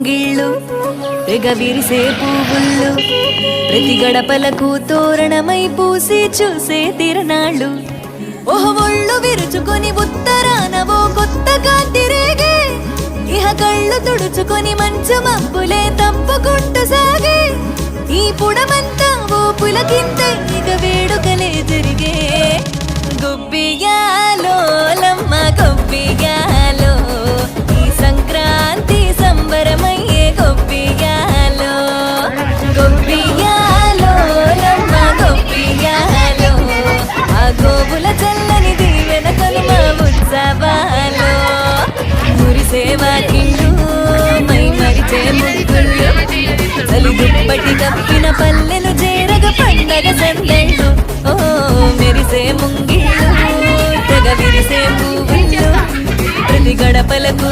గిళ్ళు తెగ విరిసే పువ్వుళ్ళు ప్రతి గడపలకు తోరణమై పూసి చూసే తిరణాళ్ళు ఓహో ఒళ్ళు విరుచుకొని ఉత్తరాన ఓ కొత్త కాంతి రేగే ఇహ కళ్ళు తుడుచుకొని మంచు మబ్బులే తప్పుకుంటూ సాగే ఈ పుడమంతా ఓ పులకింతే ఇక వేడుకలే జరిగే గొబ్బియాలో లమ్మ గొబ్బియాలో ఈ సంక్రాంతి సంబరమయ్యే గొబ్బియాలో గొబ్బియాలో లమ్మ గొబ్బియాలో ఆ గోవుల చల్లని దీవెన కనుమ ఉత్సవాలో మురిసే వాకిళ్ళు మై మరిచే ముగ్గుళ్ళు చలి దుప్పటి కప్పిన పల్లెలు చేరగ పండగ సందళ్ళు ఓ మెరిసే ముంగిళ్ళు తెగ విరిసే పువ్వుళ్ళు ప్రతి గడపలకు